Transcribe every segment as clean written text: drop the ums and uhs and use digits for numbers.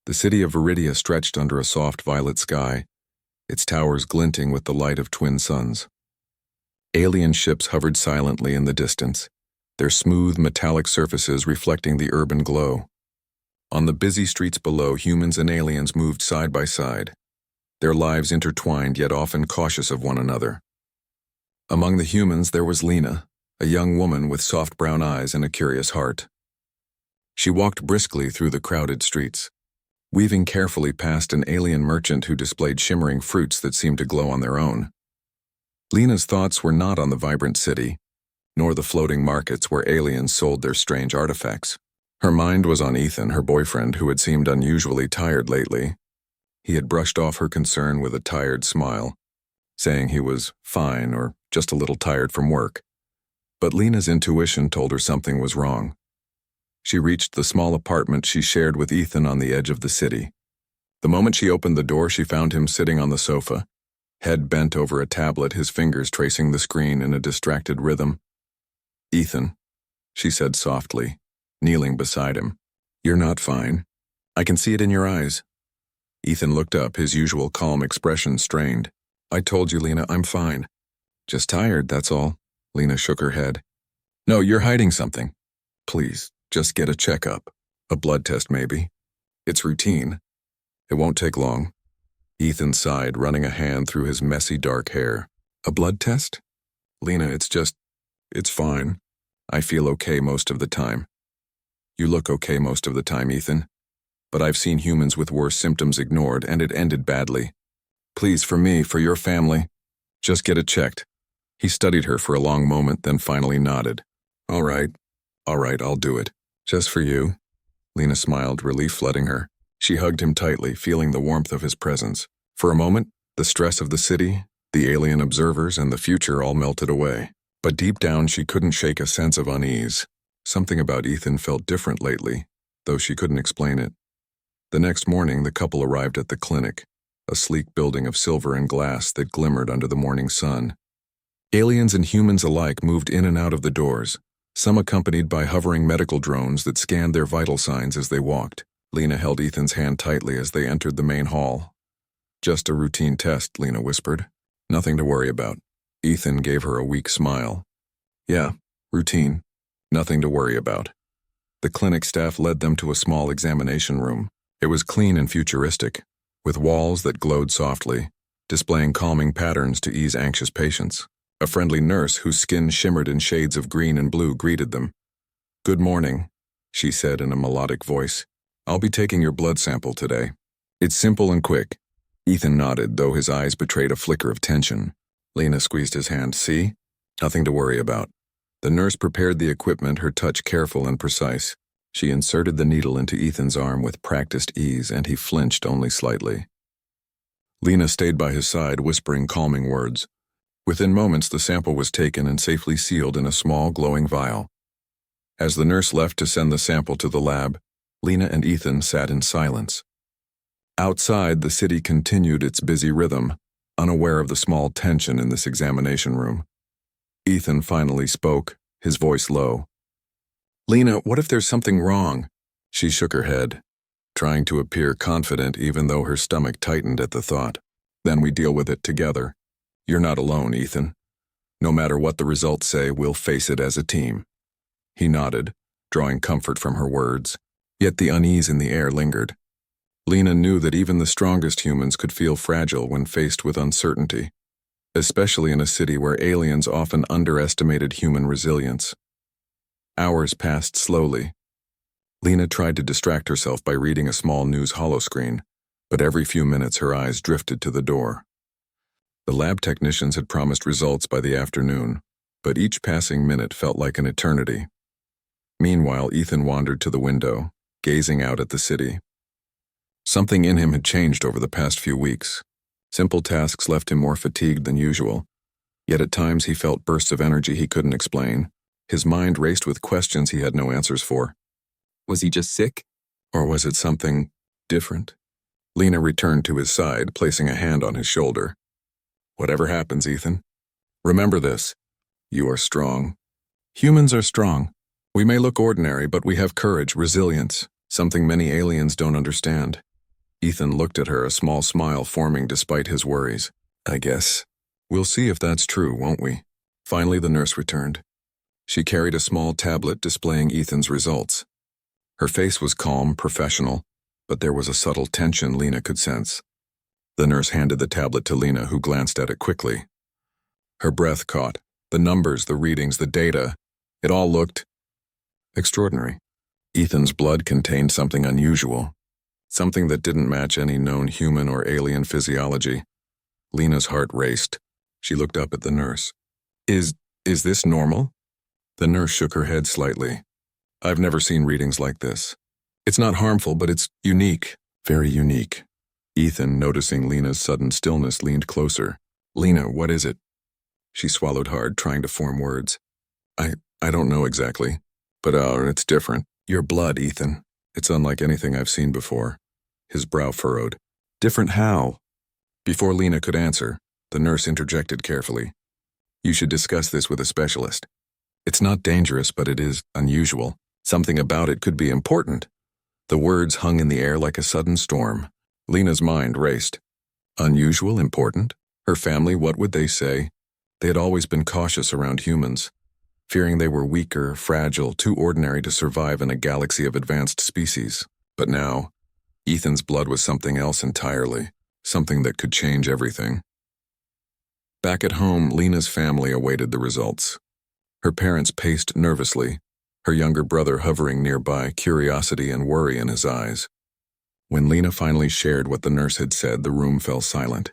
The city of Viridia stretched under a soft violet sky, its towers glinting with the light of twin suns. Alien ships hovered silently in the distance, their smooth metallic surfaces reflecting the urban glow. On the busy streets below, humans and aliens moved side by side, their lives intertwined yet often cautious of one another. Among the humans there was Lena, a young woman with soft brown eyes and a curious heart. She walked briskly through the crowded streets, weaving carefully past an alien merchant who displayed shimmering fruits that seemed to glow on their own. Lena's thoughts were not on the vibrant city, nor the floating markets where aliens sold their strange artifacts. Her mind was on Ethan, her boyfriend, who had seemed unusually tired lately. He had brushed off her concern with a tired smile, saying he was fine or just a little tired from work. But Lena's intuition told her something was wrong. She reached the small apartment she shared with Ethan on the edge of the city. The moment she opened the door, she found him sitting on the sofa, head bent over a tablet, his fingers tracing the screen in a distracted rhythm. "Ethan," she said softly, kneeling beside him. "You're not fine. I can see it in your eyes." Ethan looked up, his usual calm expression strained. "I told you, Lena, I'm fine. Just tired, that's all." Lena shook her head. "No, you're hiding something. Please, just get a checkup. A blood test, maybe. It's routine. It won't take long." Ethan sighed, running a hand through his messy dark hair. "A blood test? Lena, it's fine. I feel okay most of the time." "You look okay most of the time, Ethan. But I've seen humans with worse symptoms ignored, and it ended badly. Please, for me, for your family, just get it checked." He studied her for a long moment, then finally nodded. All right, I'll do it. Just for you." Lena smiled, relief flooding her. She hugged him tightly, feeling the warmth of his presence. For a moment, the stress of the city, the alien observers, and the future all melted away. But deep down, she couldn't shake a sense of unease. Something about Ethan felt different lately, though she couldn't explain it. The next morning, the couple arrived at the clinic, a sleek building of silver and glass that glimmered under the morning sun. Aliens and humans alike moved in and out of the doors, some accompanied by hovering medical drones that scanned their vital signs as they walked. Lena held Ethan's hand tightly as they entered the main hall. "Just a routine test," Lena whispered. "Nothing to worry about." Ethan gave her a weak smile. "Yeah, routine. Nothing to worry about." The clinic staff led them to a small examination room. It was clean and futuristic, with walls that glowed softly, displaying calming patterns to ease anxious patients. A friendly nurse whose skin shimmered in shades of green and blue greeted them. "Good morning," she said in a melodic voice. "I'll be taking your blood sample today. It's simple and quick." Ethan nodded, though his eyes betrayed a flicker of tension. Lena squeezed his hand. "See? Nothing to worry about." The nurse prepared the equipment, her touch careful and precise. She inserted the needle into Ethan's arm with practiced ease, and he flinched only slightly. Lena stayed by his side, whispering calming words. Within moments, the sample was taken and safely sealed in a small, glowing vial. As the nurse left to send the sample to the lab, Lena and Ethan sat in silence. Outside, the city continued its busy rhythm, unaware of the small tension in this examination room. Ethan finally spoke, his voice low. "Lena, what if there's something wrong?" She shook her head, trying to appear confident even though her stomach tightened at the thought. "Then we deal with it together. You're not alone, Ethan. No matter what the results say, we'll face it as a team." He nodded, drawing comfort from her words, yet the unease in the air lingered. Lena knew that even the strongest humans could feel fragile when faced with uncertainty, especially in a city where aliens often underestimated human resilience. Hours passed slowly. Lena tried to distract herself by reading a small news holoscreen, but every few minutes her eyes drifted to the door. The lab technicians had promised results by the afternoon, but each passing minute felt like an eternity. Meanwhile, Ethan wandered to the window, gazing out at the city. Something in him had changed over the past few weeks. Simple tasks left him more fatigued than usual, yet at times he felt bursts of energy he couldn't explain. His mind raced with questions he had no answers for. Was he just sick? Or was it something different? Lena returned to his side, placing a hand on his shoulder. "Whatever happens, Ethan, remember this. You are strong. Humans are strong. We may look ordinary, but we have courage, resilience, something many aliens don't understand. Ethan looked at her, a small smile forming despite his worries. I guess. We'll see if that's true, won't we? Finally, the nurse returned. She carried a small tablet displaying Ethan's results. Her face was calm, professional, but there was a subtle tension Lena could sense. The nurse handed the tablet to Lena, who glanced at it quickly. Her breath caught. The numbers, the readings, the data, it all looked extraordinary. Ethan's blood contained something unusual, something that didn't match any known human or alien physiology. Lena's heart raced. She looked up at the nurse. Is this normal? The nurse shook her head slightly. I've never seen readings like this. It's not harmful, but it's unique, very unique. Ethan, noticing Lena's sudden stillness, leaned closer. Lena, what is it? She swallowed hard, trying to form words. I don't know exactly, but it's different. Your blood, Ethan. It's unlike anything I've seen before. His brow furrowed. Different how? Before Lena could answer, the nurse interjected carefully. You should discuss this with a specialist. It's not dangerous, but it is unusual. Something about it could be important. The words hung in the air like a sudden storm. Lena's mind raced. Unusual, important? Her family, what would they say? They had always been cautious around humans, fearing they were weaker, fragile, too ordinary to survive in a galaxy of advanced species. But now, Ethan's blood was something else entirely, something that could change everything. Back at home, Lena's family awaited the results. Her parents paced nervously, her younger brother hovering nearby, curiosity and worry in his eyes. When Lena finally shared what the nurse had said, the room fell silent.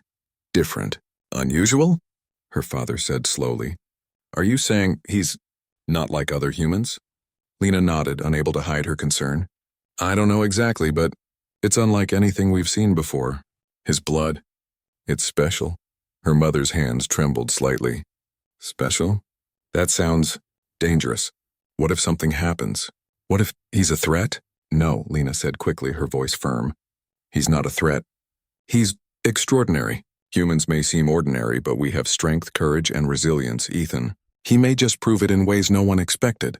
Different. Unusual? Her father said slowly. Are you saying he's not like other humans? Lena nodded, unable to hide her concern. I don't know exactly, but it's unlike anything we've seen before. His blood. It's special. Her mother's hands trembled slightly. Special? That sounds dangerous. What if something happens? What if he's a threat? No, Lena said quickly, her voice firm. He's not a threat. He's extraordinary. Humans may seem ordinary, but we have strength, courage, and resilience, Ethan. He may just prove it in ways no one expected.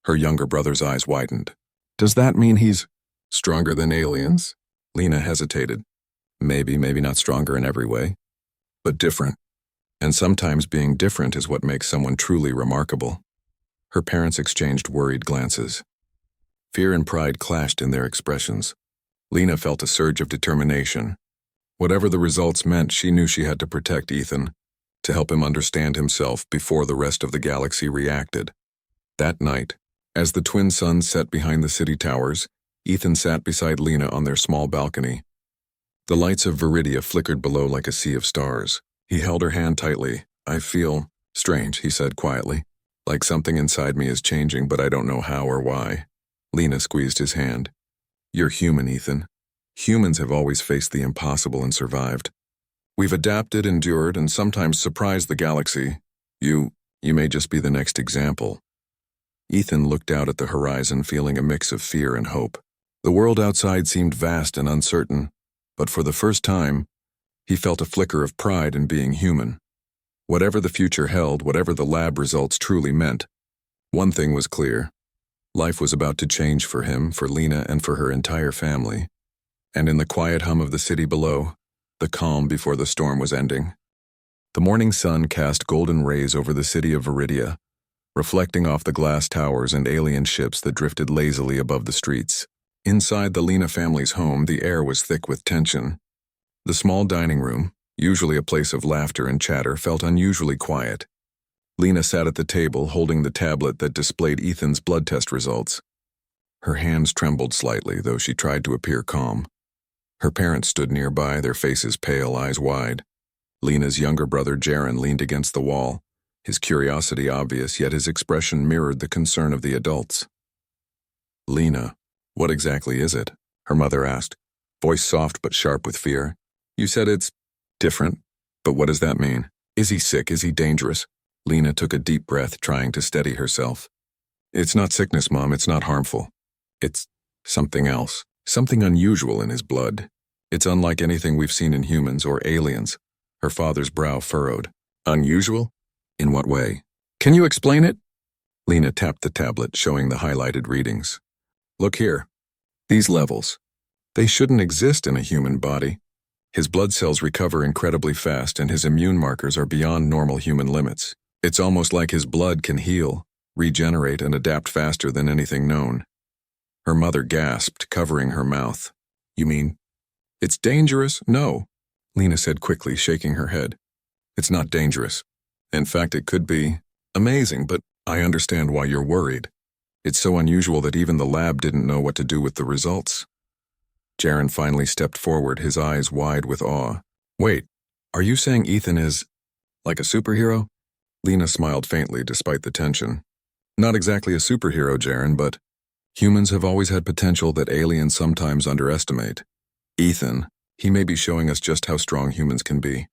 Her younger brother's eyes widened. Does that mean he's stronger than aliens? Lena hesitated. Maybe not stronger in every way, but different. And sometimes being different is what makes someone truly remarkable. Her parents exchanged worried glances. Fear and pride clashed in their expressions. Lena felt a surge of determination. Whatever the results meant, she knew she had to protect Ethan, to help him understand himself before the rest of the galaxy reacted. That night, as the twin suns set behind the city towers, Ethan sat beside Lena on their small balcony. The lights of Viridia flickered below like a sea of stars. He held her hand tightly. I feel strange, he said quietly. Like something inside me is changing, but I don't know how or why. Lena squeezed his hand. You're human, Ethan. Humans have always faced the impossible and survived. We've adapted, endured, and sometimes surprised the galaxy. You may just be the next example. Ethan looked out at the horizon, feeling a mix of fear and hope. The world outside seemed vast and uncertain, but for the first time, he felt a flicker of pride in being human. Whatever the future held, whatever the lab results truly meant, one thing was clear. Life was about to change for him, for Lena, and for her entire family. And in the quiet hum of the city below, the calm before the storm was ending. The morning sun cast golden rays over the city of Viridia, reflecting off the glass towers and alien ships that drifted lazily above the streets. Inside the Lena family's home, the air was thick with tension. The small dining room, usually a place of laughter and chatter, felt unusually quiet. Lena sat at the table, holding the tablet that displayed Ethan's blood test results. Her hands trembled slightly, though she tried to appear calm. Her parents stood nearby, their faces pale, eyes wide. Lena's younger brother, Jaren, leaned against the wall, his curiosity obvious, yet his expression mirrored the concern of the adults. Lena, what exactly is it? Her mother asked, voice soft but sharp with fear. You said it's different, but what does that mean? Is he sick? Is he dangerous? Lena took a deep breath, trying to steady herself. It's not sickness, Mom. It's not harmful. It's something else, something unusual in his blood. It's unlike anything we've seen in humans or aliens. Her father's brow furrowed. Unusual? In what way? Can you explain it? Lena tapped the tablet, showing the highlighted readings. Look here. These levels. They shouldn't exist in a human body. His blood cells recover incredibly fast and his immune markers are beyond normal human limits. It's almost like his blood can heal, regenerate, and adapt faster than anything known. Her mother gasped, covering her mouth. You mean, it's dangerous? No, Lena said quickly, shaking her head. It's not dangerous. In fact, it could be amazing, but I understand why you're worried. It's so unusual that even the lab didn't know what to do with the results. Jaren finally stepped forward, his eyes wide with awe. Wait, are you saying Ethan is like a superhero? Lena smiled faintly despite the tension. Not exactly a superhero, Jaren, but humans have always had potential that aliens sometimes underestimate. Ethan, he may be showing us just how strong humans can be.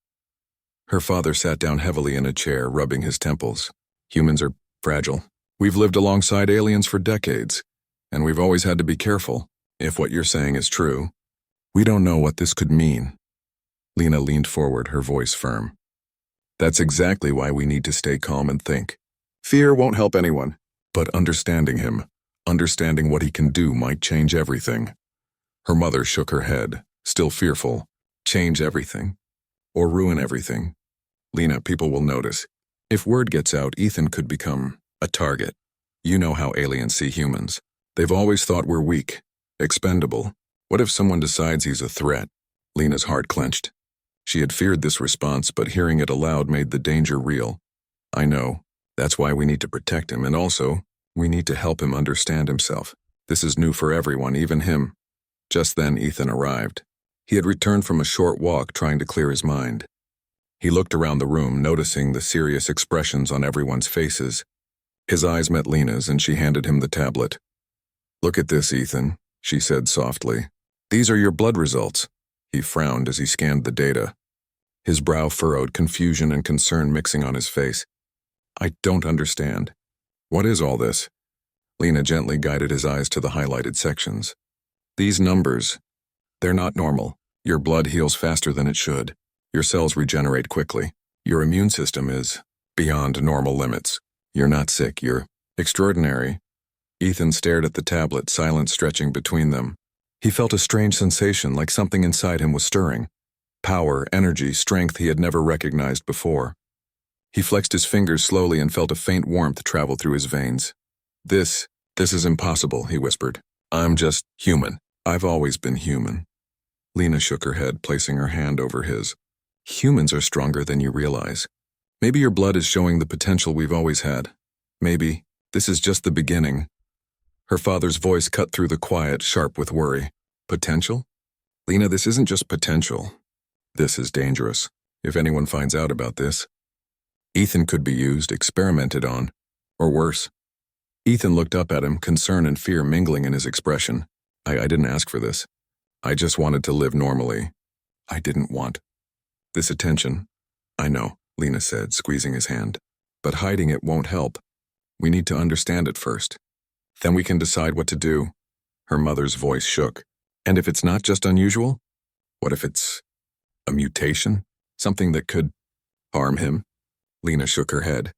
Her father sat down heavily in a chair, rubbing his temples. Humans are fragile. We've lived alongside aliens for decades, and we've always had to be careful. If what you're saying is true, we don't know what this could mean. Lena leaned forward, her voice firm. That's exactly why we need to stay calm and think. Fear won't help anyone, but understanding him, understanding what he can do might change everything. Her mother shook her head, still fearful. Change everything? Or ruin everything? Lena, people will notice. If word gets out, Ethan could become a target. You know how aliens see humans. They've always thought we're weak, expendable. What if someone decides he's a threat? Lena's heart clenched. She had feared this response, but hearing it aloud made the danger real. I know. That's why we need to protect him, and also, we need to help him understand himself. This is new for everyone, even him. Just then, Ethan arrived. He had returned from a short walk, trying to clear his mind. He looked around the room, noticing the serious expressions on everyone's faces. His eyes met Lena's, and she handed him the tablet. Look at this, Ethan, she said softly. These are your blood results. He frowned as he scanned the data. His brow furrowed, confusion and concern mixing on his face. I don't understand. What is all this? Lena gently guided his eyes to the highlighted sections. These numbers, they're not normal. Your blood heals faster than it should. Your cells regenerate quickly. Your immune system is beyond normal limits. You're not sick, you're extraordinary. Ethan stared at the tablet, silence stretching between them. He felt a strange sensation, like something inside him was stirring. Power, energy, strength he had never recognized before. He flexed his fingers slowly and felt a faint warmth travel through his veins. This is impossible, he whispered. I'm just human. I've always been human. Lena shook her head, placing her hand over his. Humans are stronger than you realize. Maybe your blood is showing the potential we've always had. Maybe this is just the beginning. Her father's voice cut through the quiet, sharp with worry. Potential? Lena, this isn't just potential. This is dangerous. If anyone finds out about this, Ethan could be used, experimented on, or worse. Ethan looked up at him, concern and fear mingling in his expression. I didn't ask for this. I just wanted to live normally. I didn't want this attention. I know, Lena said, squeezing his hand. But hiding it won't help. We need to understand it first. Then we can decide what to do. Her mother's voice shook. And if it's not just unusual? What if it's a mutation? Something that could harm him? Lena shook her head.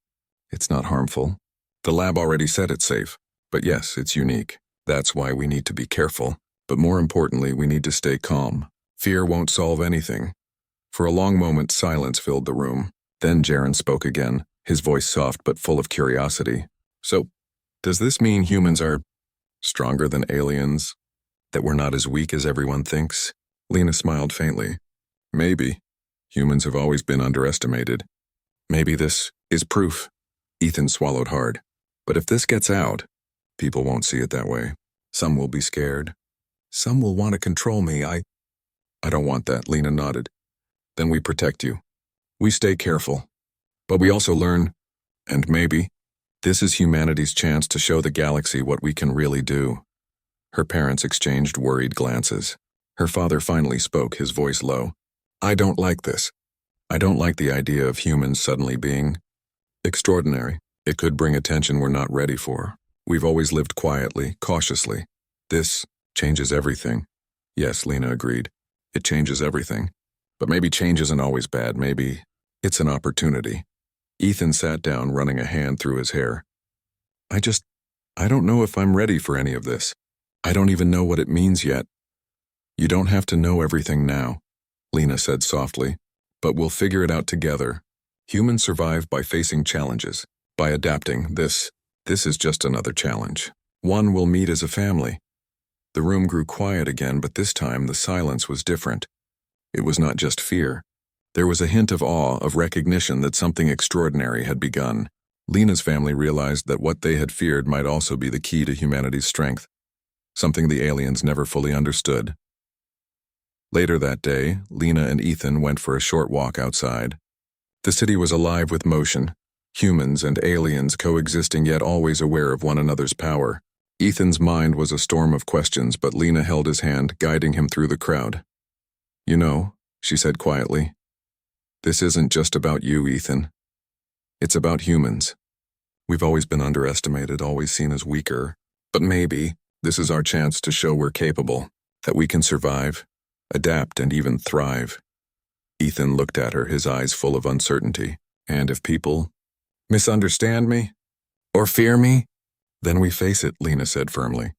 It's not harmful. The lab already said it's safe. But yes, it's unique. That's why we need to be careful. But more importantly, we need to stay calm. Fear won't solve anything. For a long moment, silence filled the room. Then Jaren spoke again, his voice soft but full of curiosity. So, does this mean humans are stronger than aliens? That we're not as weak as everyone thinks? Lena smiled faintly. Maybe. Humans have always been underestimated. Maybe this is proof. Ethan swallowed hard. But if this gets out, people won't see it that way. Some will be scared. Some will want to control me. I don't want that, Lena nodded. Then we protect you. We stay careful. But we also learn, and maybe, this is humanity's chance to show the galaxy what we can really do. Her parents exchanged worried glances. Her father finally spoke, his voice low. I don't like this. I don't like the idea of humans suddenly being extraordinary. It could bring attention we're not ready for. We've always lived quietly, cautiously. This changes everything. Yes, Lena agreed. It changes everything. But maybe change isn't always bad. Maybe it's an opportunity. Ethan sat down, running a hand through his hair. I don't know if I'm ready for any of this. I don't even know what it means yet. You don't have to know everything now, Lena said softly, but we'll figure it out together. Humans survive by facing challenges, by adapting. This is just another challenge. One we'll meet as a family. The room grew quiet again, but this time the silence was different. It was not just fear. There was a hint of awe, of recognition that something extraordinary had begun. Lena's family realized that what they had feared might also be the key to humanity's strength, something the aliens never fully understood. Later that day, Lena and Ethan went for a short walk outside. The city was alive with motion, humans and aliens coexisting yet always aware of one another's power. Ethan's mind was a storm of questions, but Lena held his hand, guiding him through the crowd. You know, she said quietly, this isn't just about you, Ethan. It's about humans. We've always been underestimated, always seen as weaker, but maybe this is our chance to show we're capable, that we can survive, adapt, and even thrive. Ethan looked at her, his eyes full of uncertainty. And if people misunderstand me or fear me, then we face it, Lena said firmly.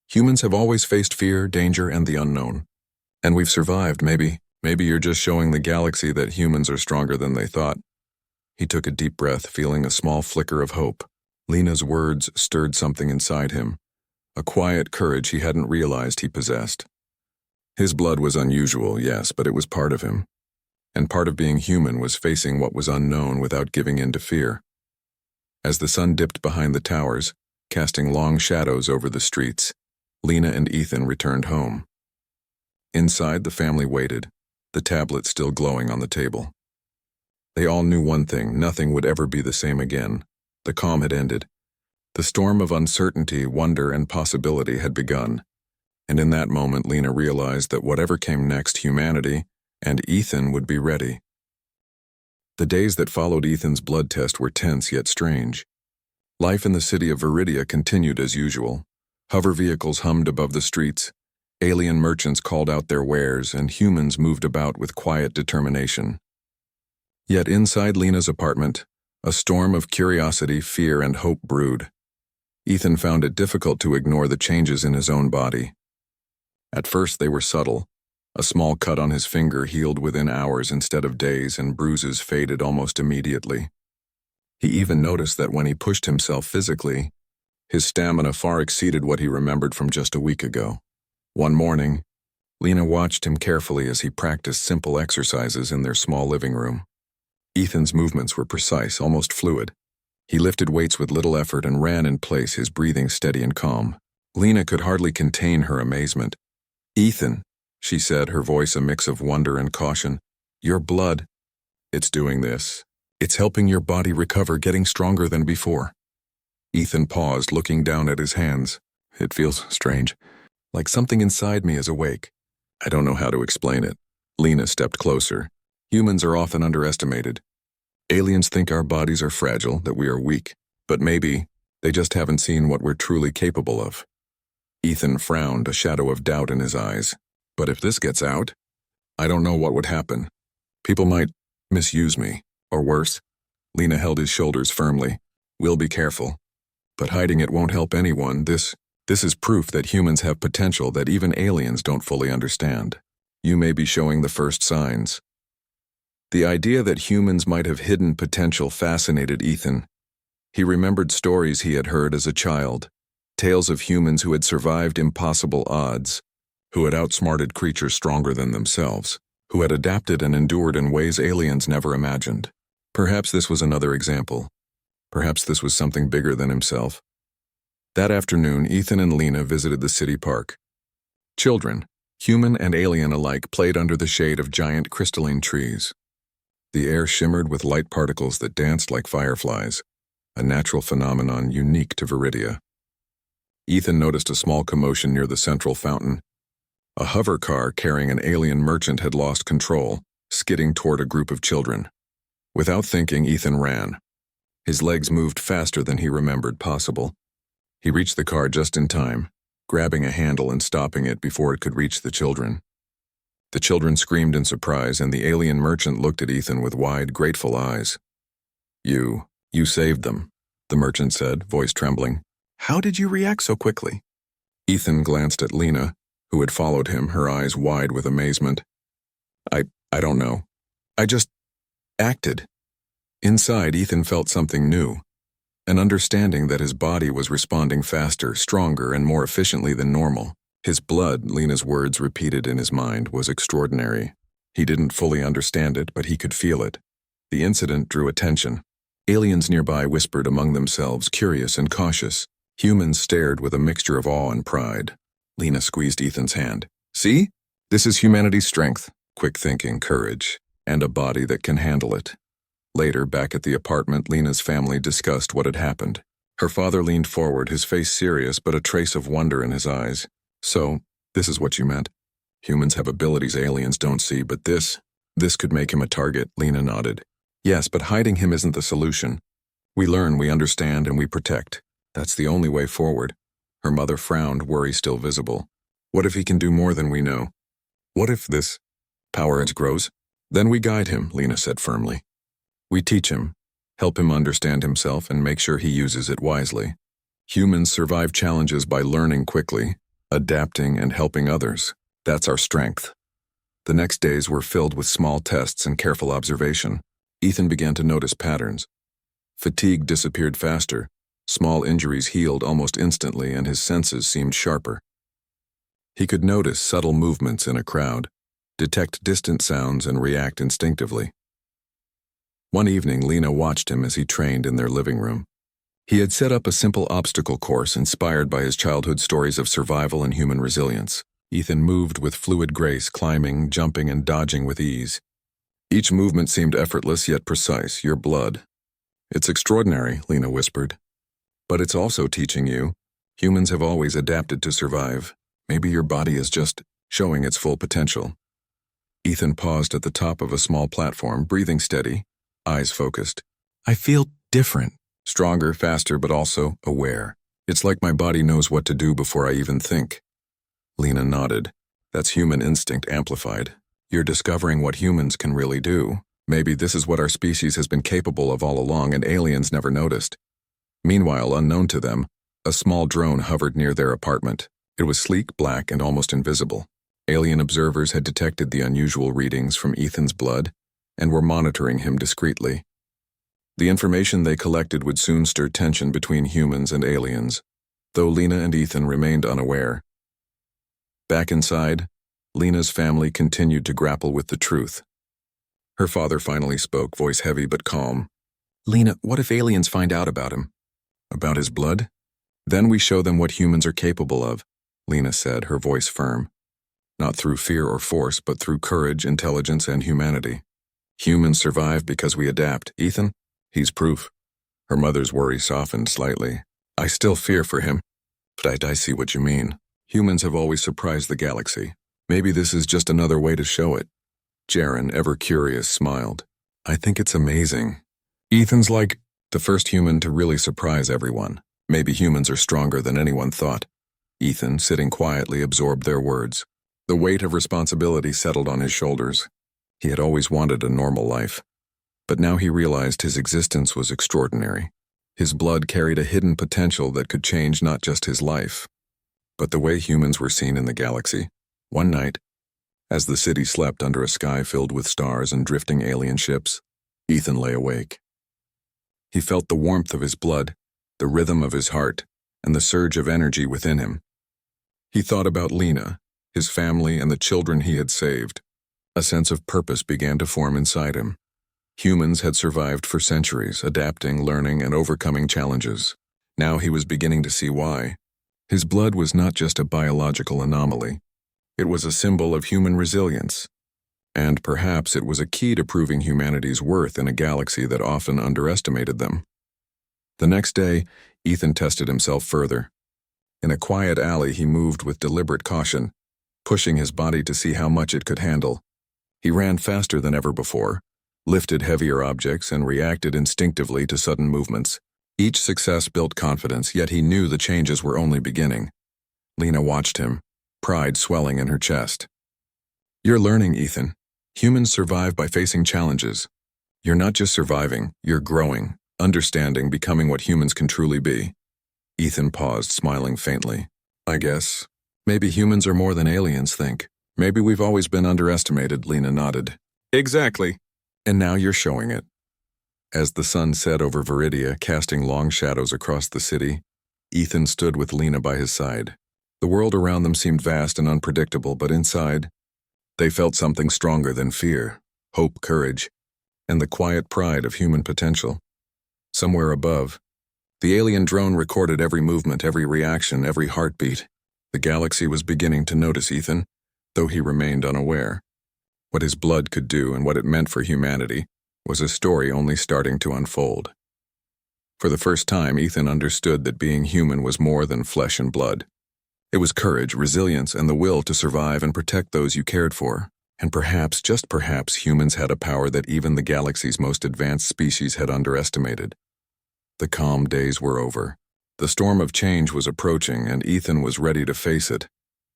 Humans have always faced fear, danger, and the unknown. And we've survived. Maybe you're just showing the galaxy that humans are stronger than they thought. He took a deep breath, feeling a small flicker of hope. Lena's words stirred something inside him, a quiet courage he hadn't realized he possessed. His blood was unusual, yes, but it was part of him. And part of being human was facing what was unknown without giving in to fear. As the sun dipped behind the towers, casting long shadows over the streets, Lena and Ethan returned home. Inside, the family waited, the tablet still glowing on the table. They all knew one thing: nothing would ever be the same again. The calm had ended. The storm of uncertainty, wonder, and possibility had begun. And in that moment, Lena realized that whatever came next, humanity and Ethan would be ready. The days that followed Ethan's blood test were tense yet strange. Life in the city of Viridia continued as usual. Hover vehicles hummed above the streets, alien merchants called out their wares, and humans moved about with quiet determination. Yet inside Lena's apartment, a storm of curiosity, fear, and hope brewed. Ethan found it difficult to ignore the changes in his own body. At first they were subtle. A small cut on his finger healed within hours instead of days, and bruises faded almost immediately. He even noticed that when he pushed himself physically, his stamina far exceeded what he remembered from just a week ago. One morning, Lena watched him carefully as he practiced simple exercises in their small living room. Ethan's movements were precise, almost fluid. He lifted weights with little effort and ran in place, his breathing steady and calm. Lena could hardly contain her amazement. "Ethan," she said, her voice a mix of wonder and caution, "your blood, it's doing this. It's helping your body recover, getting stronger than before." Ethan paused, looking down at his hands. "It feels strange, like something inside me is awake. I don't know how to explain it." Lena stepped closer. "Humans are often underestimated. Aliens think our bodies are fragile, that we are weak, but maybe they just haven't seen what we're truly capable of." Ethan frowned, a shadow of doubt in his eyes. "But if this gets out, I don't know what would happen. People might misuse me, or worse." Lena held his shoulders firmly. "We'll be careful. But hiding it won't help anyone. This is proof that humans have potential that even aliens don't fully understand. You may be showing the first signs." The idea that humans might have hidden potential fascinated Ethan. He remembered stories he had heard as a child, tales of humans who had survived impossible odds, who had outsmarted creatures stronger than themselves, who had adapted and endured in ways aliens never imagined. Perhaps this was another example. Perhaps this was something bigger than himself. That afternoon, Ethan and Lena visited the city park. Children, human and alien alike, played under the shade of giant crystalline trees. The air shimmered with light particles that danced like fireflies, a natural phenomenon unique to Viridia. Ethan noticed a small commotion near the central fountain. A hover car carrying an alien merchant had lost control, skidding toward a group of children. Without thinking, Ethan ran. His legs moved faster than he remembered possible. He reached the car just in time, grabbing a handle and stopping it before it could reach the children. The children screamed in surprise, and the alien merchant looked at Ethan with wide, grateful eyes. You saved them," the merchant said, voice trembling. "How did you react so quickly?" Ethan glanced at Lena, who had followed him, her eyes wide with amazement. I don't know. I just acted. Inside, Ethan felt something new, an understanding that his body was responding faster, stronger, and more efficiently than normal. His blood, Lena's words repeated in his mind, was extraordinary. He didn't fully understand it, but he could feel it. The incident drew attention. Aliens nearby whispered among themselves, curious and cautious. Humans stared with a mixture of awe and pride. Lena squeezed Ethan's hand. See? This is humanity's strength, quick thinking, courage, and a body that can handle it. Later, back at the apartment, Lena's family discussed what had happened. Her father leaned forward, his face serious, but a trace of wonder in his eyes. So, this is what you meant? Humans have abilities aliens don't see, but this could make him a target, Lena nodded. Yes, but hiding him isn't the solution. We learn, we understand, and we protect. That's the only way forward. Her mother frowned, worry still visible. What if he can do more than we know? What if this power edge grows? Then we guide him, Lena said firmly. We teach him, help him understand himself, and make sure he uses it wisely. Humans survive challenges by learning quickly, adapting, and helping others. That's our strength. The next days were filled with small tests and careful observation. Ethan began to notice patterns. Fatigue disappeared faster, small injuries healed almost instantly, and his senses seemed sharper. He could notice subtle movements in a crowd, detect distant sounds, and react instinctively. One evening, Lena watched him as he trained in their living room. He had set up a simple obstacle course inspired by his childhood stories of survival and human resilience. Ethan moved with fluid grace, climbing, jumping, and dodging with ease. Each movement seemed effortless yet precise. Your blood. It's extraordinary, Lena whispered. But it's also teaching you. Humans have always adapted to survive. Maybe your body is just showing its full potential. Ethan paused at the top of a small platform, breathing steady, eyes focused. I feel different. Stronger, faster, but also aware. It's like my body knows what to do before I even think. Lena nodded. That's human instinct amplified. You're discovering what humans can really do. Maybe this is what our species has been capable of all along and aliens never noticed. Meanwhile, unknown to them, a small drone hovered near their apartment. It was sleek, black, and almost invisible. Alien observers had detected the unusual readings from Ethan's blood and were monitoring him discreetly. The information they collected would soon stir tension between humans and aliens, though Lena and Ethan remained unaware. Back inside, Lena's family continued to grapple with the truth. Her father finally spoke, voice heavy but calm. Lena, what if aliens find out about him? About his blood? Then we show them what humans are capable of, Lena said, her voice firm. Not through fear or force, but through courage, intelligence, and humanity. Humans survive because we adapt. Ethan? He's proof. Her mother's worry softened slightly. I still fear for him, but I see what you mean. Humans have always surprised the galaxy. Maybe this is just another way to show it. Jaren, ever curious, smiled. I think it's amazing. Ethan's like the first human to really surprise everyone. Maybe humans are stronger than anyone thought. Ethan, sitting quietly, absorbed their words. The weight of responsibility settled on his shoulders. He had always wanted a normal life. But now he realized his existence was extraordinary. His blood carried a hidden potential that could change not just his life, but the way humans were seen in the galaxy. One night, as the city slept under a sky filled with stars and drifting alien ships, Ethan lay awake. He felt the warmth of his blood, the rhythm of his heart, and the surge of energy within him. He thought about Lena, his family, and the children he had saved. A sense of purpose began to form inside him. Humans had survived for centuries, adapting, learning, and overcoming challenges. Now he was beginning to see why. His blood was not just a biological anomaly. It was a symbol of human resilience. And perhaps it was a key to proving humanity's worth in a galaxy that often underestimated them. The next day, Ethan tested himself further. In a quiet alley, he moved with deliberate caution, pushing his body to see how much it could handle. He ran faster than ever before, lifted heavier objects, and reacted instinctively to sudden movements. Each success built confidence, yet he knew the changes were only beginning. Lena watched him, pride swelling in her chest. You're learning, Ethan. Humans survive by facing challenges. You're not just surviving, you're growing, understanding, becoming what humans can truly be. Ethan paused, smiling faintly. I guess Maybe humans are more than aliens think. Maybe we've always been underestimated, Lena nodded. Exactly. And now you're showing it. As the sun set over Viridia, casting long shadows across the city, Ethan stood with Lena by his side. The world around them seemed vast and unpredictable, but inside, they felt something stronger than fear, hope, courage, and the quiet pride of human potential. Somewhere above, the alien drone recorded every movement, every reaction, every heartbeat. The galaxy was beginning to notice Ethan, though he remained unaware. What his blood could do and what it meant for humanity was a story only starting to unfold. For the first time, Ethan understood that being human was more than flesh and blood. It was courage, resilience, and the will to survive and protect those you cared for. And perhaps, just perhaps, humans had a power that even the galaxy's most advanced species had underestimated. The calm days were over. The storm of change was approaching, and Ethan was ready to face it,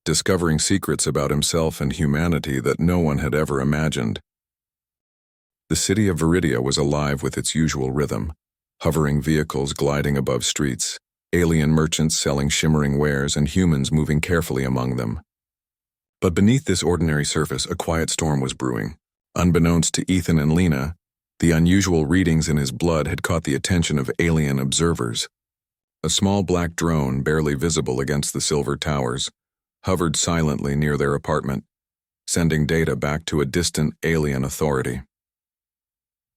discovering secrets about himself and humanity that no one had ever imagined. The city of Viridia was alive with its usual rhythm, hovering vehicles gliding above streets, alien merchants selling shimmering wares, and humans moving carefully among them. But beneath this ordinary surface, a quiet storm was brewing. Unbeknownst to Ethan and Lena, the unusual readings in his blood had caught the attention of alien observers. A small black drone, barely visible against the silver towers, hovered silently near their apartment, sending data back to a distant alien authority.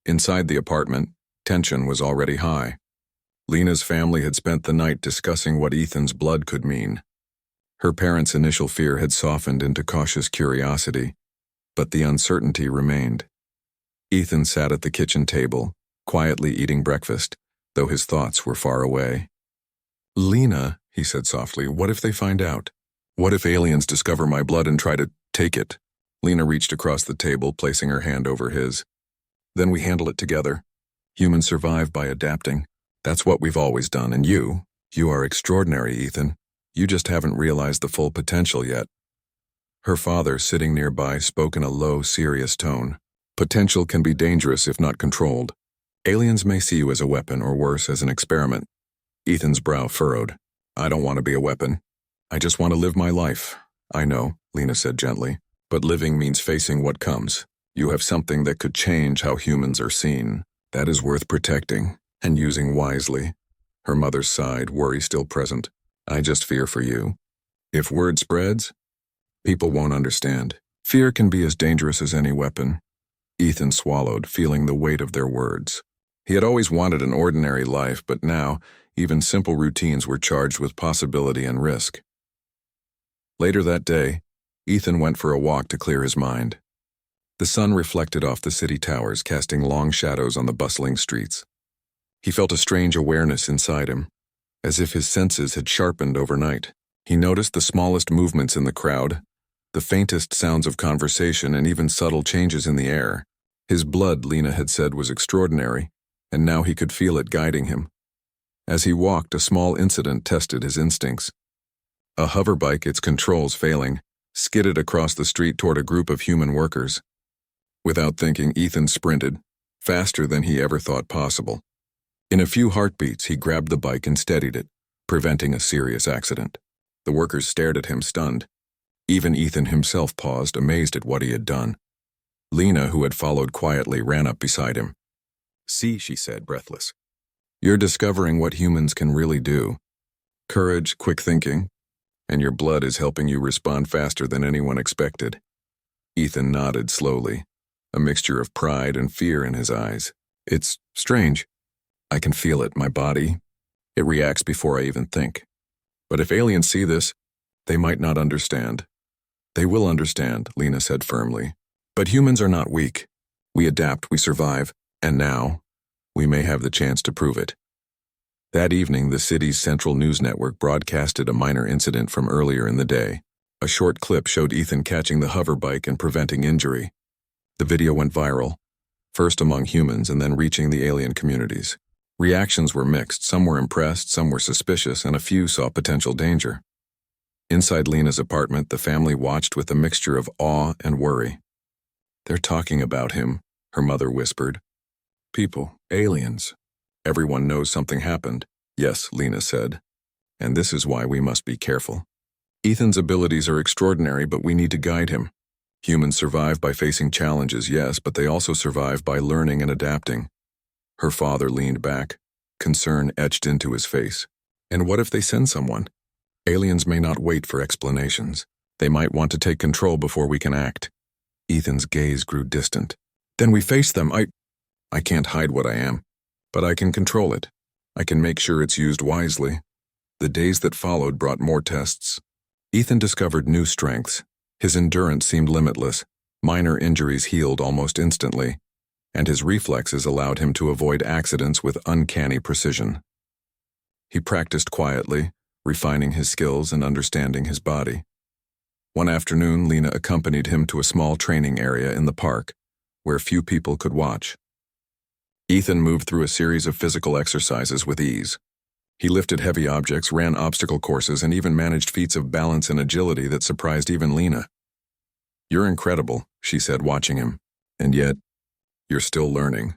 Inside the apartment, tension was already high. Lena's family had spent the night discussing what Ethan's blood could mean. Her parents' initial fear had softened into cautious curiosity, but the uncertainty remained. Ethan sat at the kitchen table, quietly eating breakfast, though his thoughts were far away. "Lena," he said softly, "what if they find out? What if aliens discover my blood and try to take it?" Lena reached across the table, placing her hand over his. "Then we handle it together. Humans survive by adapting. That's what we've always done, and you are extraordinary, Ethan. You just haven't realized the full potential yet." Her father, sitting nearby, spoke in a low, serious tone. "Potential can be dangerous if not controlled. Aliens may see you as a weapon, or worse, as an experiment." Ethan's brow furrowed. "I don't want to be a weapon. I just want to live my life." "I know," Lena said gently, "but living means facing what comes. You have something that could change how humans are seen. That is worth protecting and using wisely." Her mother sighed, worry still present. "I just fear for you. If word spreads, people won't understand. Fear can be as dangerous as any weapon." Ethan swallowed, feeling the weight of their words. He had always wanted an ordinary life, but now, even simple routines were charged with possibility and risk. Later that day, Ethan went for a walk to clear his mind. The sun reflected off the city towers, casting long shadows on the bustling streets. He felt a strange awareness inside him, as if his senses had sharpened overnight. He noticed the smallest movements in the crowd, the faintest sounds of conversation, and even subtle changes in the air. His blood, Lena had said, was extraordinary, and now he could feel it guiding him. As he walked, a small incident tested his instincts. A hoverbike, its controls failing, skidded across the street toward a group of human workers. Without thinking, Ethan sprinted, faster than he ever thought possible. In a few heartbeats, he grabbed the bike and steadied it, preventing a serious accident. The workers stared at him, stunned. Even Ethan himself paused, amazed at what he had done. Lena, who had followed quietly, ran up beside him. "See," she said, breathless. "You're discovering what humans can really do. Courage, quick thinking, and your blood is helping you respond faster than anyone expected." Ethan nodded slowly, a mixture of pride and fear in his eyes. "It's strange. I can feel it, my body. It reacts before I even think. But if aliens see this, they might not understand." "They will understand," Lena said firmly. "But humans are not weak. We adapt, we survive, and now, we may have the chance to prove it." That evening, the city's central news network broadcasted a minor incident from earlier in the day. A short clip showed Ethan catching the hoverbike and preventing injury. The video went viral, first among humans and then reaching the alien communities. Reactions were mixed. Some were impressed, some were suspicious, and a few saw potential danger. Inside Lena's apartment, the family watched with a mixture of awe and worry. "They're talking about him," her mother whispered. "People, aliens. Everyone knows something happened." "Yes," Lena said, "and this is why we must be careful." Ethan's abilities are extraordinary, but we need to guide him. Humans survive by facing challenges, yes, but they also survive by learning and adapting. Her father leaned back, concern etched into his face. And what if they send someone? Aliens may not wait for explanations. They might want to take control before we can act. Ethan's gaze grew distant. Then we face them. I can't hide what I am, but I can control it. I can make sure it's used wisely. The days that followed brought more tests. Ethan discovered new strengths. His endurance seemed limitless. Minor injuries healed almost instantly, and his reflexes allowed him to avoid accidents with uncanny precision. He practiced quietly, refining his skills and understanding his body. One afternoon, Lena accompanied him to a small training area in the park, where few people could watch. Ethan moved through a series of physical exercises with ease. He lifted heavy objects, ran obstacle courses, and even managed feats of balance and agility that surprised even Lena. "You're incredible," she said, watching him. "And yet, you're still learning.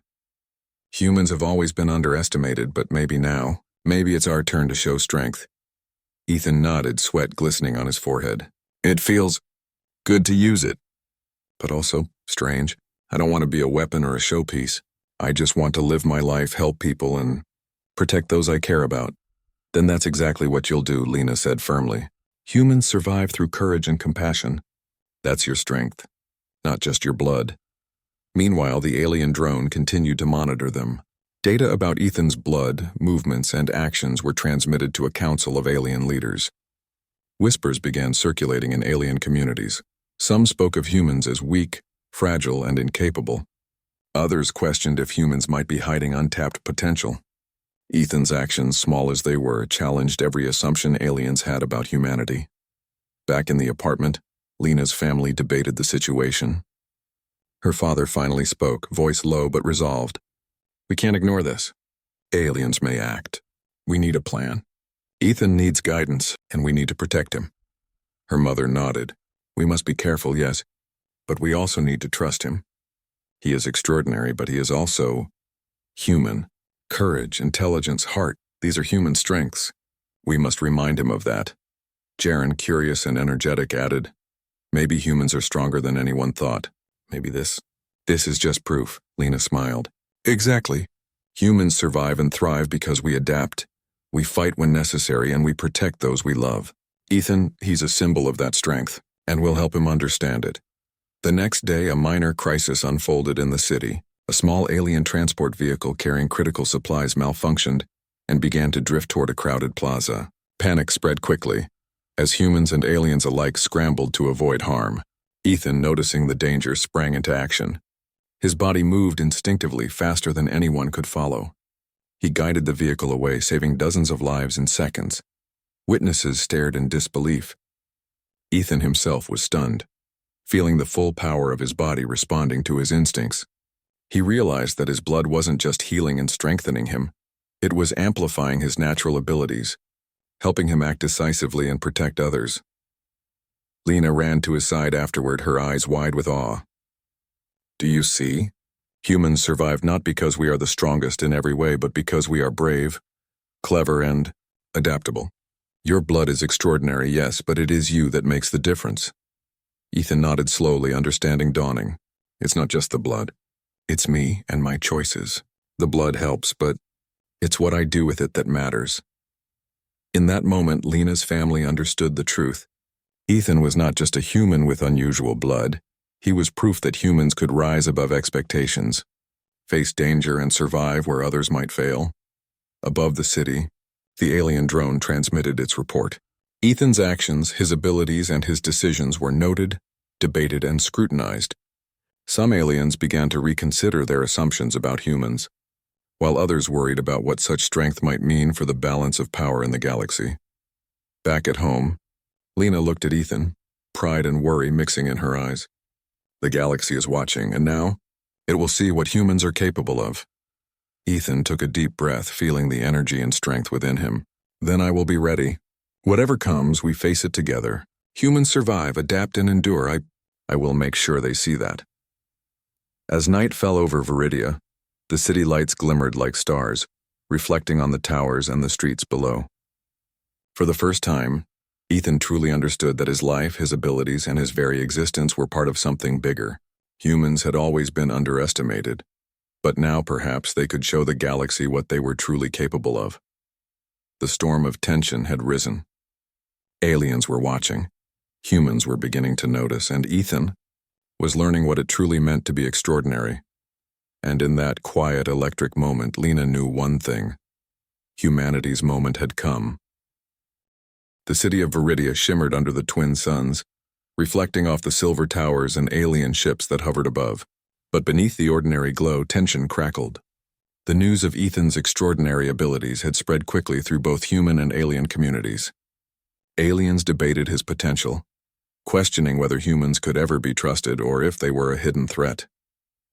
Humans have always been underestimated, but maybe it's our turn to show strength." Ethan nodded, sweat glistening on his forehead. "It feels good to use it, but also strange. I don't want to be a weapon or a showpiece. I just want to live my life, help people, and protect those I care about." "Then that's exactly what you'll do," Lena said firmly. "Humans survive through courage and compassion. That's your strength, not just your blood." Meanwhile, the alien drone continued to monitor them. Data about Ethan's blood, movements, and actions were transmitted to a council of alien leaders. Whispers began circulating in alien communities. Some spoke of humans as weak, fragile, and incapable. Others questioned if humans might be hiding untapped potential. Ethan's actions, small as they were, challenged every assumption aliens had about humanity. Back in the apartment, Lena's family debated the situation. Her father finally spoke, voice low but resolved. "We can't ignore this. Aliens may act. We need a plan. Ethan needs guidance, and we need to protect him." Her mother nodded. "We must be careful, yes, but we also need to trust him. He is extraordinary, but he is also human. Courage, intelligence, heart, these are human strengths. We must remind him of that." Jaren, curious and energetic, added, "Maybe humans are stronger than anyone thought. Maybe this is just proof." Lena smiled. "Exactly. Humans survive and thrive because we adapt. We fight when necessary, and we protect those we love. Ethan, he's a symbol of that strength, and we'll help him understand it." The next day, a minor crisis unfolded in the city. A small alien transport vehicle carrying critical supplies malfunctioned and began to drift toward a crowded plaza. Panic spread quickly, as humans and aliens alike scrambled to avoid harm. Ethan, noticing the danger, sprang into action. His body moved instinctively, faster than anyone could follow. He guided the vehicle away, saving dozens of lives in seconds. Witnesses stared in disbelief. Ethan himself was stunned, feeling the full power of his body responding to his instincts. He realized that his blood wasn't just healing and strengthening him, it was amplifying his natural abilities, helping him act decisively and protect others. Lena ran to his side afterward, her eyes wide with awe. "Do you see? Humans survive not because we are the strongest in every way, but because we are brave, clever, and adaptable. Your blood is extraordinary, yes, but it is you that makes the difference." Ethan nodded slowly, understanding dawning. "It's not just the blood. It's me and my choices. The blood helps, but it's what I do with it that matters." In that moment, Lena's family understood the truth. Ethan was not just a human with unusual blood. He was proof that humans could rise above expectations, face danger, and survive where others might fail. Above the city, the alien drone transmitted its report. Ethan's actions, his abilities, and his decisions were noted, debated, and scrutinized. Some aliens began to reconsider their assumptions about humans, while others worried about what such strength might mean for the balance of power in the galaxy. Back at home, Lena looked at Ethan, pride and worry mixing in her eyes. The galaxy is watching, and now it will see what humans are capable of. Ethan took a deep breath, feeling the energy and strength within him. "Then I will be ready. Whatever comes, we face it together. Humans survive, adapt, and endure. I will make sure they see that." As night fell over Viridia, the city lights glimmered like stars, reflecting on the towers and the streets below. For the first time, Ethan truly understood that his life, his abilities, and his very existence were part of something bigger. Humans had always been underestimated, but now perhaps they could show the galaxy what they were truly capable of. The storm of tension had risen. Aliens were watching. Humans were beginning to notice, and Ethan was learning what it truly meant to be extraordinary. And in that quiet, electric moment, Lena knew one thing. Humanity's moment had come. The city of Viridia shimmered under the twin suns, reflecting off the silver towers and alien ships that hovered above. But beneath the ordinary glow, tension crackled. The news of Ethan's extraordinary abilities had spread quickly through both human and alien communities. Aliens debated his potential, questioning whether humans could ever be trusted or if they were a hidden threat.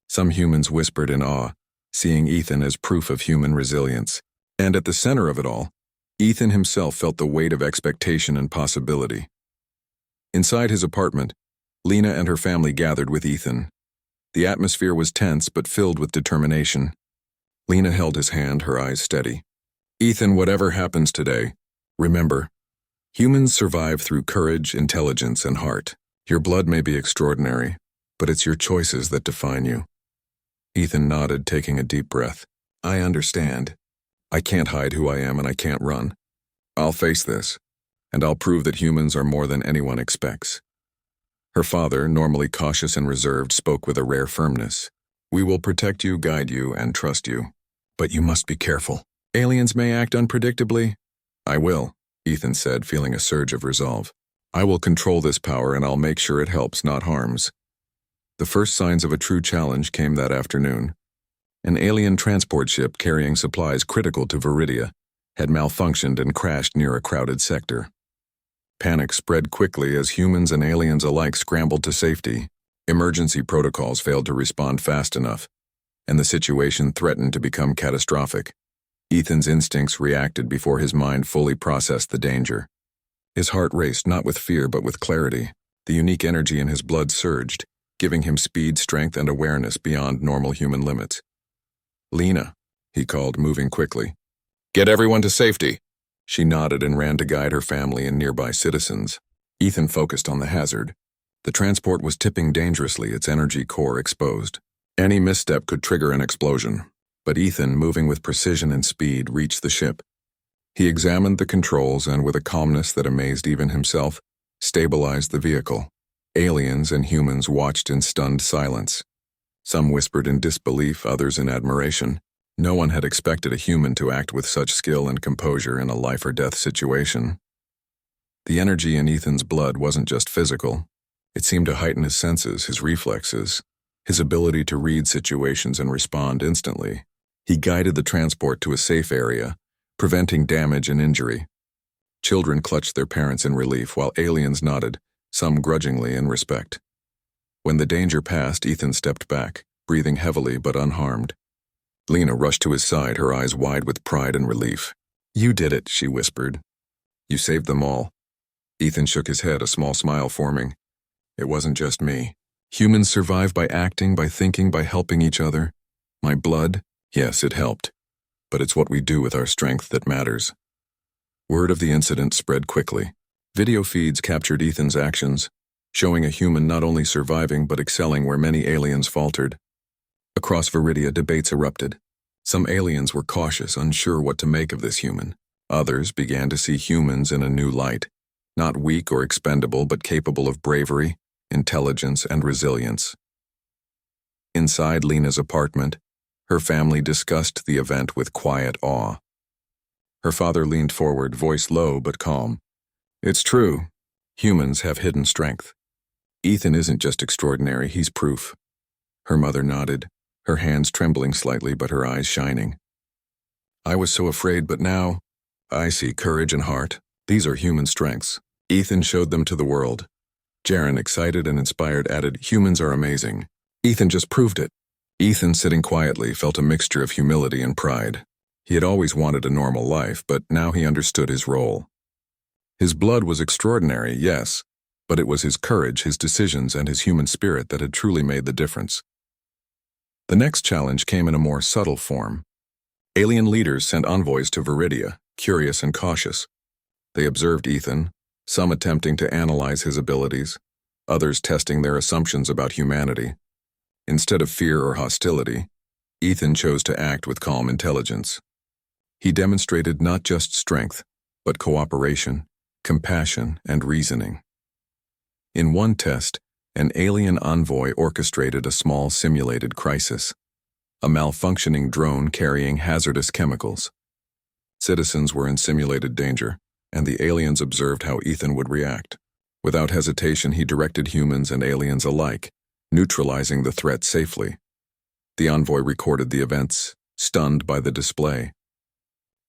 Some humans whispered in awe, seeing Ethan as proof of human resilience. And at the center of it all, Ethan himself felt the weight of expectation and possibility. Inside his apartment, Lena and her family gathered with Ethan. The atmosphere was tense but filled with determination. Lena held his hand, her eyes steady. "Ethan, whatever happens today, remember, humans survive through courage, intelligence, and heart. Your blood may be extraordinary, but it's your choices that define you." Ethan nodded, taking a deep breath. "I understand. I can't hide who I am and I can't run. I'll face this, and I'll prove that humans are more than anyone expects." Her father, normally cautious and reserved, spoke with a rare firmness. "We will protect you, guide you, and trust you. But you must be careful. Aliens may act unpredictably." "I will," Ethan said, feeling a surge of resolve. "I will control this power and I'll make sure it helps, not harms." The first signs of a true challenge came that afternoon. An alien transport ship carrying supplies critical to Viridia had malfunctioned and crashed near a crowded sector. Panic spread quickly as humans and aliens alike scrambled to safety. Emergency protocols failed to respond fast enough, and the situation threatened to become catastrophic. Ethan's instincts reacted before his mind fully processed the danger. His heart raced not with fear but with clarity. The unique energy in his blood surged, giving him speed, strength, and awareness beyond normal human limits. "Lena," he called, moving quickly. "Get everyone to safety." She nodded and ran to guide her family and nearby citizens. Ethan focused on the hazard. The transport was tipping dangerously, its energy core exposed. Any misstep could trigger an explosion. But Ethan, moving with precision and speed, reached the ship. He examined the controls and, with a calmness that amazed even himself, stabilized the vehicle. Aliens and humans watched in stunned silence. Some whispered in disbelief, others in admiration. No one had expected a human to act with such skill and composure in a life-or-death situation. The energy in Ethan's blood wasn't just physical. It seemed to heighten his senses, his reflexes, his ability to read situations and respond instantly. He guided the transport to a safe area, preventing damage and injury. Children clutched their parents in relief, while aliens nodded, some grudgingly in respect. When the danger passed, Ethan stepped back, breathing heavily but unharmed. Lena rushed to his side, her eyes wide with pride and relief. "You did it," she whispered. "You saved them all." Ethan shook his head, a small smile forming. "It wasn't just me. Humans survive by acting, by thinking, by helping each other. My blood, yes, it helped. But it's what we do with our strength that matters." Word of the incident spread quickly. Video feeds captured Ethan's actions, showing a human not only surviving but excelling where many aliens faltered. Across Viridia, debates erupted. Some aliens were cautious, unsure what to make of this human. Others began to see humans in a new light, not weak or expendable but capable of bravery, intelligence, and resilience. Inside Lena's apartment, her family discussed the event with quiet awe. Her father leaned forward, voice low but calm. "It's true. Humans have hidden strength. Ethan isn't just extraordinary, he's proof." Her mother nodded, her hands trembling slightly but her eyes shining. "I was so afraid, but now I see courage and heart. These are human strengths. Ethan showed them to the world." Jaren, excited and inspired, added, "Humans are amazing. Ethan just proved it." Ethan, sitting quietly, felt a mixture of humility and pride. He had always wanted a normal life, but now he understood his role. His blood was extraordinary, yes, but it was his courage, his decisions, and his human spirit that had truly made the difference. The next challenge came in a more subtle form. Alien leaders sent envoys to Viridia, curious and cautious. They observed Ethan, some attempting to analyze his abilities, others testing their assumptions about humanity. Instead of fear or hostility, Ethan chose to act with calm intelligence. He demonstrated not just strength, but cooperation, compassion, and reasoning. In one test, an alien envoy orchestrated a small simulated crisis, a malfunctioning drone carrying hazardous chemicals. Citizens were in simulated danger, and the aliens observed how Ethan would react. Without hesitation, he directed humans and aliens alike, neutralizing the threat safely. The envoy recorded the events, stunned by the display.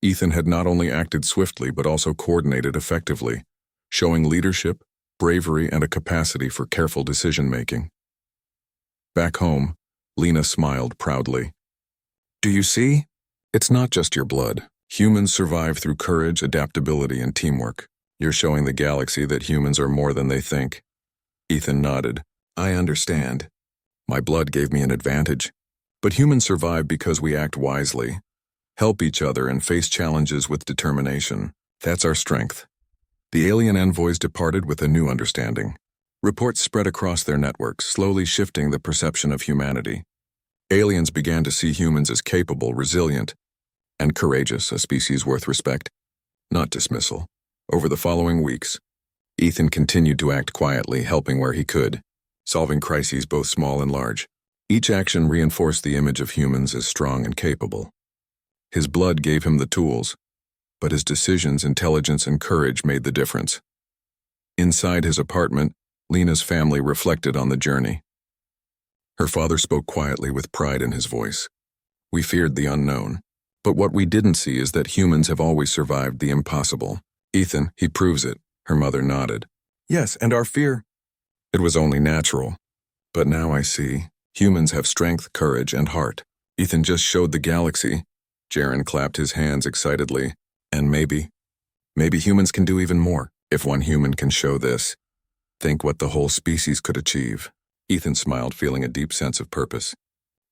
Ethan had not only acted swiftly but also coordinated effectively, showing leadership, bravery, and a capacity for careful decision-making. Back home, Lena smiled proudly. "Do you see? It's not just your blood. Humans survive through courage, adaptability, and teamwork. You're showing the galaxy that humans are more than they think." Ethan nodded. "I understand. My blood gave me an advantage. But humans survive because we act wisely, help each other, and face challenges with determination. That's our strength." The alien envoys departed with a new understanding. Reports spread across their networks, slowly shifting the perception of humanity. Aliens began to see humans as capable, resilient, and courageous, a species worth respect, not dismissal. Over the following weeks, Ethan continued to act quietly, helping where he could, solving crises both small and large. Each action reinforced the image of humans as strong and capable. His blood gave him the tools, but his decisions, intelligence, and courage made the difference. Inside his apartment, Lena's family reflected on the journey. Her father spoke quietly with pride in his voice. "We feared the unknown, but what we didn't see is that humans have always survived the impossible. Ethan, he proves it," her mother nodded. "Yes, and our fear." "It was only natural. But now I see. Humans have strength, courage, and heart. Ethan just showed the galaxy." Jaren clapped his hands excitedly. "And maybe humans can do even more. If one human can show this, think what the whole species could achieve." Ethan smiled, feeling a deep sense of purpose.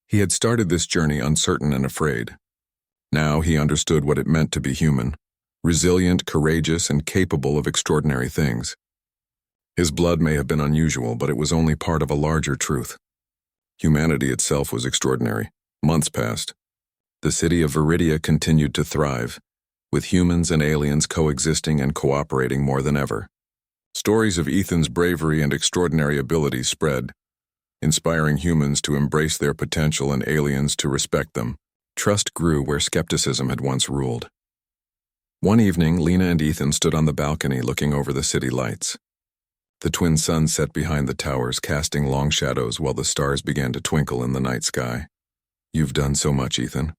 He had started this journey uncertain and afraid. Now he understood what it meant to be human, resilient, courageous, and capable of extraordinary things. His blood may have been unusual, but it was only part of a larger truth. Humanity itself was extraordinary. Months passed. The city of Viridia continued to thrive, with humans and aliens coexisting and cooperating more than ever. Stories of Ethan's bravery and extraordinary abilities spread, inspiring humans to embrace their potential and aliens to respect them. Trust grew where skepticism had once ruled. One evening, Lena and Ethan stood on the balcony looking over the city lights. The twin suns set behind the towers, casting long shadows while the stars began to twinkle in the night sky. "You've done so much, Ethan,"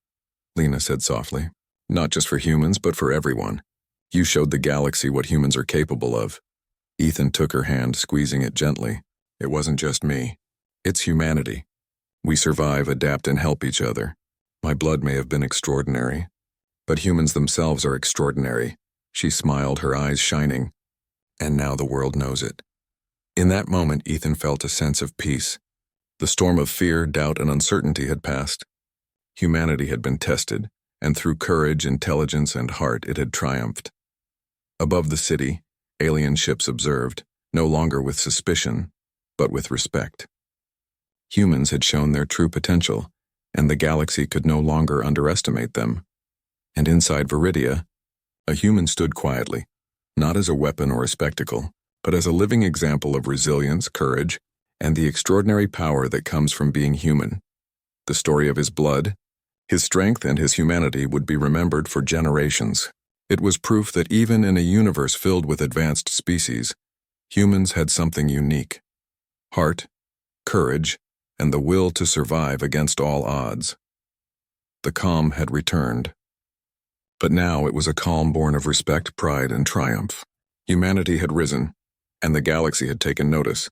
Lena said softly. "Not just for humans, but for everyone. You showed the galaxy what humans are capable of." Ethan took her hand, squeezing it gently. "It wasn't just me. It's humanity. We survive, adapt, and help each other. My blood may have been extraordinary, but humans themselves are extraordinary." She smiled, her eyes shining. "And now the world knows it." In that moment, Ethan felt a sense of peace. The storm of fear, doubt, and uncertainty had passed. Humanity had been tested, and through courage, intelligence, and heart it had triumphed. Above the city, alien ships observed, no longer with suspicion, but with respect. Humans had shown their true potential, and the galaxy could no longer underestimate them. And inside Viridia, a human stood quietly, not as a weapon or a spectacle, but as a living example of resilience, courage, and the extraordinary power that comes from being human. The story of his blood, his strength, and his humanity would be remembered for generations. It was proof that even in a universe filled with advanced species, humans had something unique: heart, courage, and the will to survive against all odds. The calm had returned. But now it was a calm born of respect, pride, and triumph. Humanity had risen, and the galaxy had taken notice.